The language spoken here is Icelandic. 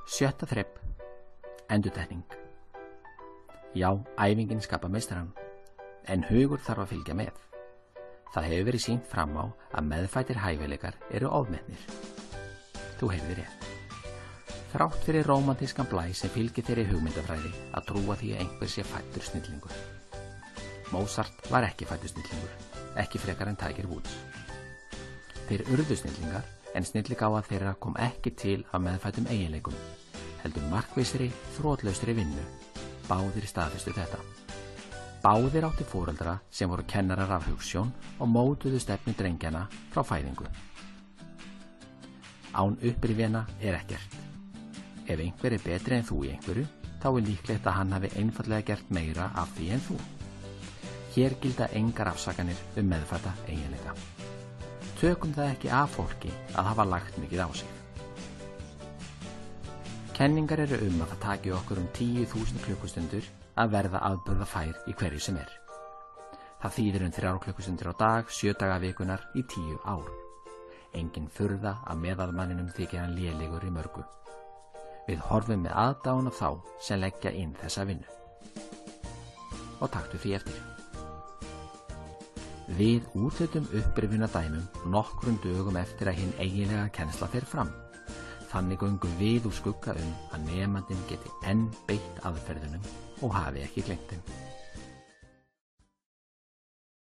Sjötta þrepp. Endurtekning. Já, æfingin skapar meistarann, en hugur þarf að fylgja með. Það hefur verið sýnt fram á að meðfæddir hæfileikar eru ofmetnir. Þú heyrðir rétt. Þrátt fyrir rómantískan blæ sem fylgir þeirri hugmyndafræði að trúa því að einhver sé fæddur snillingur. Mozart var ekki fæddur snillingur, ekki frekar en Tiger Woods. Þeir urðu snillingar, en snilligáfa þeirra kom ekki til af meðfæddum eiginleikum, heldur markvissri, þrotlausri vinnu. Báðir staðfestu þetta. Báðir áttu foreldra sem voru kennarar af hugsjón og mótuðu stefnu drengjana frá fæðingu. Án upprifjana er ekkert. Ef einhver er betri en þú í einhverju, þá er líklegt að hann hafi einfallega gert meira af því en þú. Hér gilda engar afsakanir meðfædda eiginleika. Tökum það ekki af fólki að hafa lagt mikið á sig. Kenningar eru að það taki okkur 10.000 klukkustundir að verða afburðafær í hverju sem er. Það þýðir 3 klukkustundir á dag, 7 daga vikunar í 10 ár. Engin furða að meðalmanninum þykir hann lélegur í mörgu. Við horfum með aðdáun á þá sem leggja inn þessa vinnu. Og taktu því eftir. Við úthlutum upprifjunardæmum nokkrum dögum eftir að hinn eiginlega kennsla fer fram. Þannig göngum við úr skugga að nemandinn geti enn beitt aðferðunum og hafi ekki gleymt þeim.